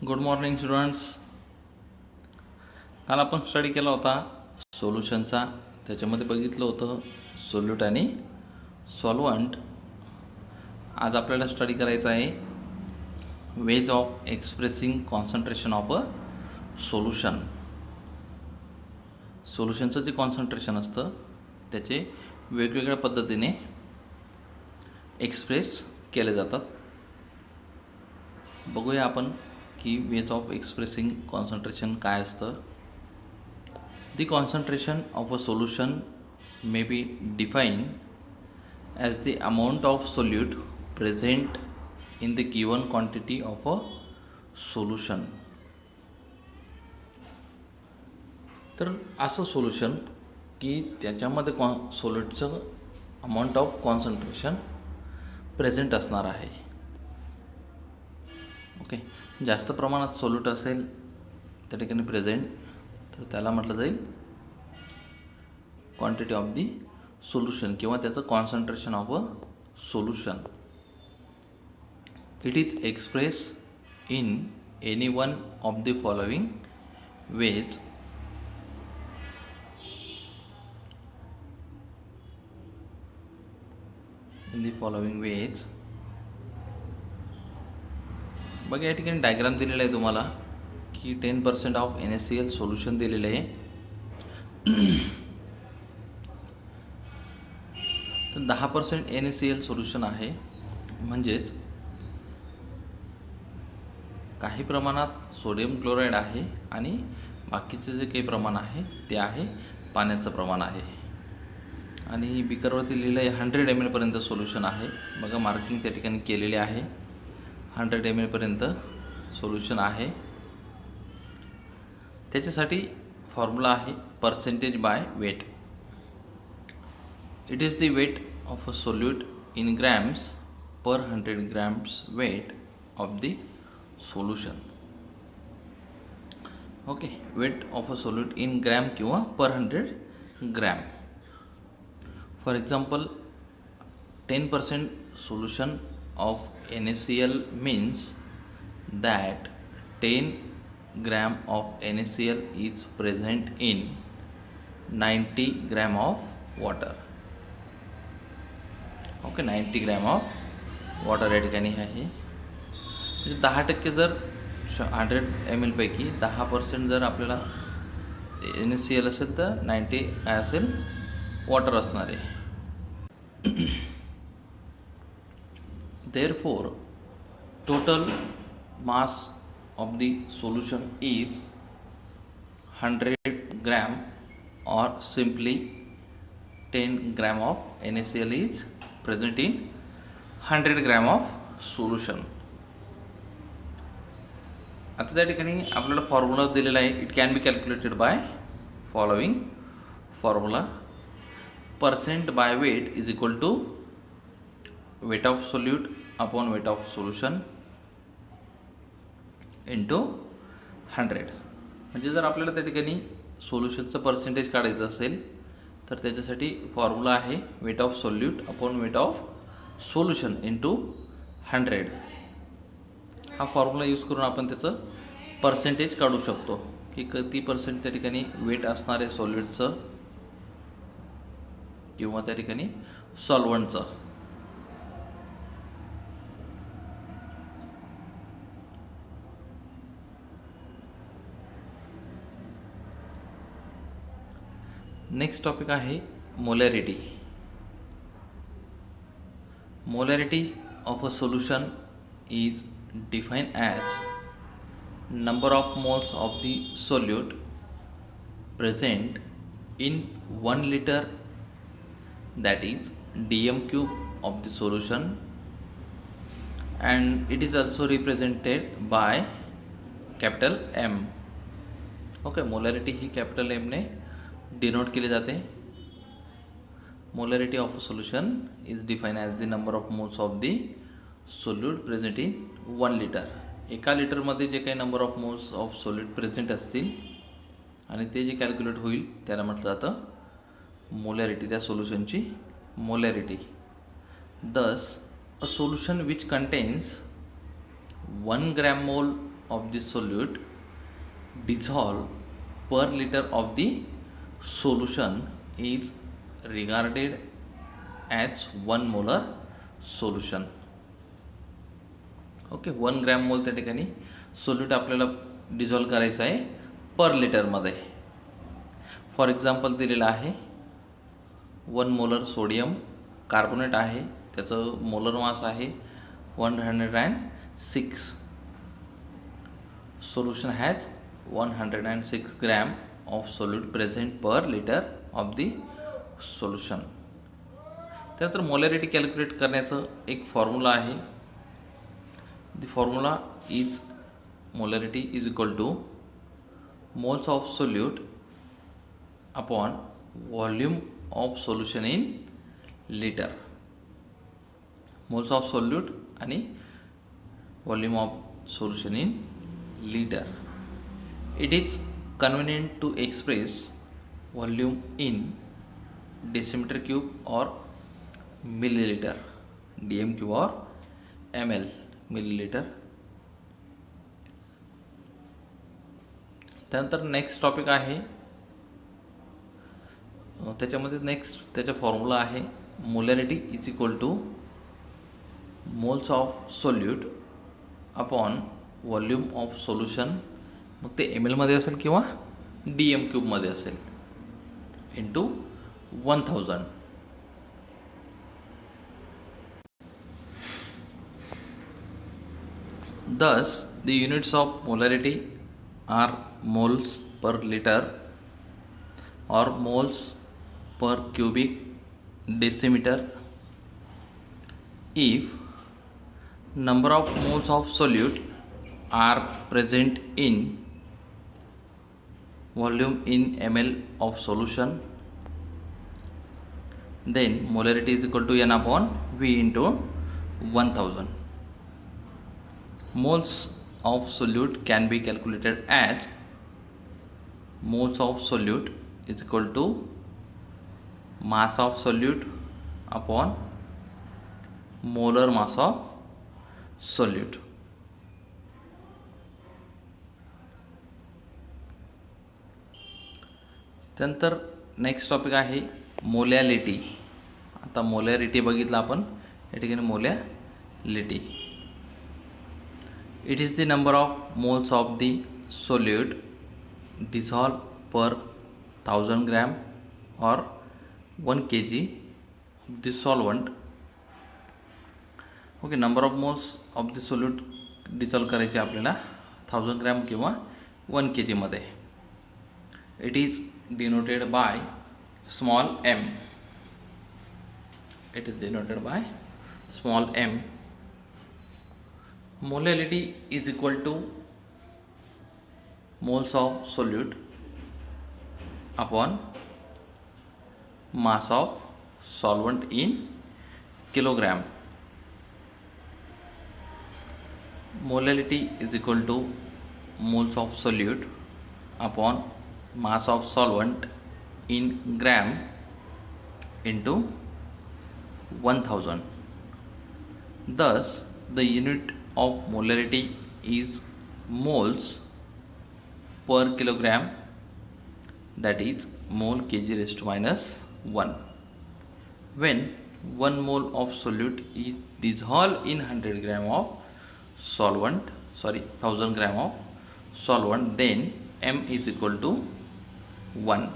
Good morning students. काल आपण study केला होता सोल्युशनचा. त्याच्यामध्ये बघितलं होतं सोल्यूट आणि सॉल्वंट. आज आपल्याला स्टडी करायचं आहे ways of expressing concentration of a solution. सोल्युशनचं जे कॉन्सन्ट्रेशन असतं त्याचे वेगवेगळ्या पद्धतीने एक्सप्रेस केले जातात. बघूया आपण की वेज ऑफ एक्सप्रेसिंग कॉन्सन्ट्रेशन काय असतं. The concentration of a solution may be define as the amount of solute present in the given quantity of a solution. तर असं सोल्युशन की त्याच्यामध्ये सोल्यूटचं अमाऊंट ऑफ कॉन्सन्ट्रेशन प्रेझेंट असणार आहे. ओके, जास्त प्रमाणात सोल्यूट असेल त्या ठिकाणी प्रेझेंट, तर त्याला म्हटलं जाईल क्वांटिटी ऑफ दी सोल्युशन किंवा त्याचं concentration of a solution. It is express in any one of the following veg. In the following veg. बघा या ठिकाणी डायग्राम दिलेला आहे तुम्हाला की 10% ऑफ NaCl सोल्युशन दिलेलं आहे. तर 10% NaCl सोल्युशन आहे, म्हणजेच काही प्रमाणात सोडियम क्लोराईड आहे आणि बाकीचे जे काही प्रमाण आहे ते आहे पाण्याचं प्रमाण आहे. आणि बिकरवरती लिहिलं आहे 100 ml पर्यंत सोल्युशन आहे. बघा मार्किंग त्या ठिकाणी केलेले आहे. 100 ml पर्यंत सोल्युशन आहे. त्याच्यासाठी फॉर्म्युला आहे percentage by weight. It is the weight of a solute in grams per 100 grams weight of the solution. Okay, weight of a solute in gram किंवा per 100 gram. For example 10% solution of NaCl means that 10 gram of NaCl is present in 90 gram of water. Okay, 90 gram of water या ठिकाणी आहे. म्हणजे 10% जर 100 ml पैकी 10% जर आपल्याला NaCl असेल तर 90 काय असेल, वॉटर असणार आहे. Therefore, total mass of the solution is 100 gram, or simply 10 gram of NaCl is present in 100 gram of solution. आता त्या ठिकाणी आपल्याला फॉर्म्युला दिलेला आहे. It can be calculated by following formula. Percent by weight is equal to weight of solute upon weight of solution into 100. म्हणजे जर आपल्याला त्या ठिकाणी सोल्युशनचं पर्सेंटेज काढायचं असेल तर त्याच्यासाठी फॉर्म्युला आहे weight of solute upon weight of solution into 100. हा फॉर्म्युला यूज करून आपण त्याचं पर्सेंटेज काढू शकतो की किती पर्सेंट त्या ठिकाणी वेट असणार आहे सोल्यूटचं किंवा त्या ठिकाणी सॉल्वंटचं. नेक्स्ट टॉपिक आहे molarity. Molarity of a solution is defined as number of moles of the solute present in 1 liter, that is dm³ of the solution, and it is also represented by capital M. Okay, molarity he capital M ने denote केली जाते. Molarity of a solution is define as the number of moles of the solute present in 1 liter. एका लिटरमध्ये जे काही number of moles of solute present असतील आणि ते जे कॅल्क्युलेट होईल त्याला म्हटलं जातं मोलॅरिटी, त्या सोल्युशनची मोलॅरिटी. दस a solution which contains 1 gram mole of the solute dissolved per liter of the solution is regarded as 1 molar solution. Okay, 1 gram मोल त्या ठिकाणी सोल्यूट आपल्याला डिझॉल्व करायचं आहे पर लिटरमध्ये. फॉर एक्झाम्पल दिलेलं आहे 1 मोलर सोडियम कार्बोनेट आहे, त्याचं मोलर मास आहे 106. Solution has 106 gram of solute present per litre of the solution. त्यानंतर मोलॅरिटी कॅल्क्युलेट करण्याचं एक फॉर्म्युला आहे. The formula is molarity is equal to moles of solute upon volume of solution in litre. Moles of solute आणि volume of solution in litre. It is convenient to express volume in decimetre cube or millilitre, DM cube or ML millilitre. त्यानंतर next topic आहे, त्याच्यामध्ये next त्याचा formula आहे molarity is equal to moles of solute upon volume of solution, मग ते M एलमध्ये असेल किंवा डी एम क्यूबमध्ये असेल, into 1000. Thus, the units of molarity are moles per liter or moles per cubic decimeter. If number of moles of solute are present in volume in ml of solution, then molarity is equal to n upon v into 1000. Moles of solute can be calculated as moles of solute is equal to mass of solute upon molar mass of solute. त्यानंतर next topic आहे molality. आता molarity बघितलं आपण, या ठिकाणी molality. It is the number of moles of the solute dissolved per 1000 gram or 1 kg of the solvent. Okay, number of moles of the solute dissolve करायचे आपल्याला 1000 gram किंवा 1 kg मध्ये. It is denoted by small m. It is denoted by small m. Molality is equal to moles of solute upon mass of solvent in kilogram. Molality is equal to moles of solute upon mass of solvent in gram into 1000. Thus, the unit of molarity is moles per kilogram, that is mole kg raised to minus 1. When 1 mole of solute is dissolved in 100 gram of solvent, 1000 gram of solvent, then m is equal to 1.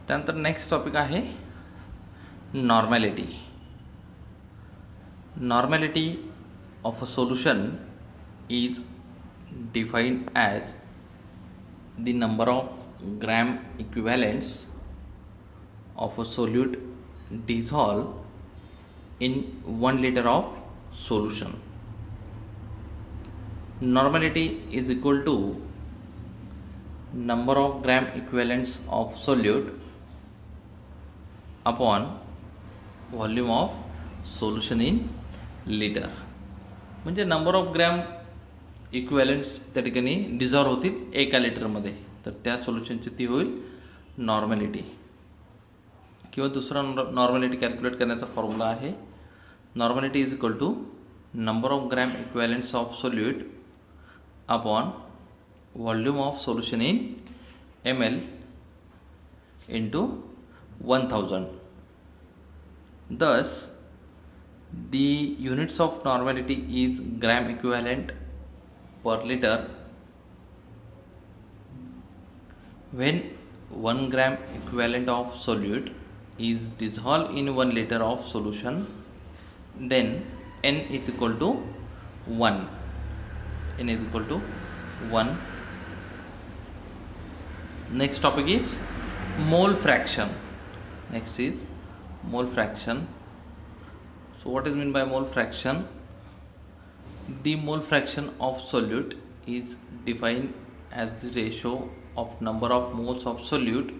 त्यानंतर next topic आहे नॉर्मॅलिटी. Normality of a solution is defined as the number of gram equivalents of a solute dissolved in 1 liter of solution. Normality is equal to number of gram equivalents of solute upon volume of solution in liter. म्हणजे number of gram इक्विव्हॅलंट्स त्या ठिकाणी dissolve होतील 1 लिटरमध्ये, तर त्या सोल्युशनची ती होईल नॉर्मॅलिटी. किंवा दुसरा नॉर्मॅलिटी कॅल्क्युलेट करण्याचा फॉर्म्युला आहे normality is equal to number of gram equivalents of solute upon volume of solution in ml into 1000. Thus the units of normality is gram equivalent per liter. When 1 gram equivalent of solute is dissolved in 1 liter of solution, then n is equal to 1. N is equal to 1. Next topic is mole fraction. Next is mole fraction. So what is meant by mole fraction? The mole fraction of solute is defined as the ratio of number of moles of solute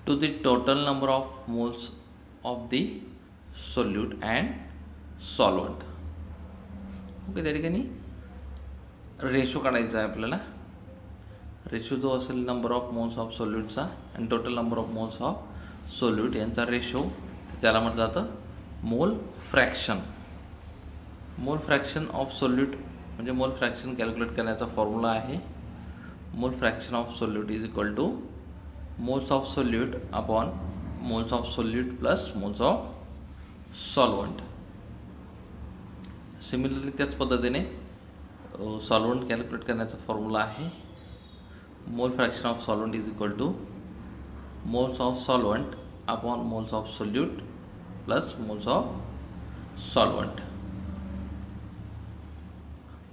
to the total number of moles of the solute and solvent. Okay, त्या ठिकाणी ratio काढायचा आहे आपल्याला. Ratio जो असेल number of moles of सोल्यूटचा आणि total number of moles of solute यांचा ratio, त्याला म्हटलं जातं मोल फ्रॅक्शन. मोल फ्रॅक्शन ऑफ सोल्यूट म्हणजे मोल फ्रॅक्शन कॅल्क्युलेट करण्याचा फॉर्म्युला आहे मोल fraction of solute is equal to moles of solute upon moles of solute plus moles of solvent. Similarly त्याच पद्धतीने सॉल्वंट कॅल्क्युलेट करण्याचा फॉर्म्युला आहे मोल fraction of solvent is equal to moles of solvent upon moles of solute plus moles of solvent.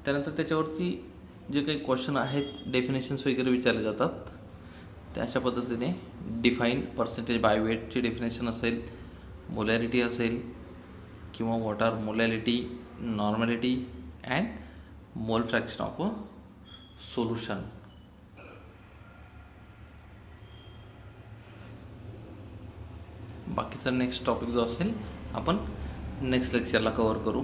त्यानंतर त्याच्यावरती जे काही question आहेत, डेफिनेशन्स वगैरे विचारले जातात, त्या अशा पद्धतीने डिफाईन पर्सेंटेज बाय वेटची डेफिनेशन असेल, मोलॅरिटी असेल किंवा what are molality, normality and mole fraction of a solution. बाकीचा नेक्स्ट टॉपिक जो असेल आपण नेक्स्ट लेक्चरला कव्हर करू.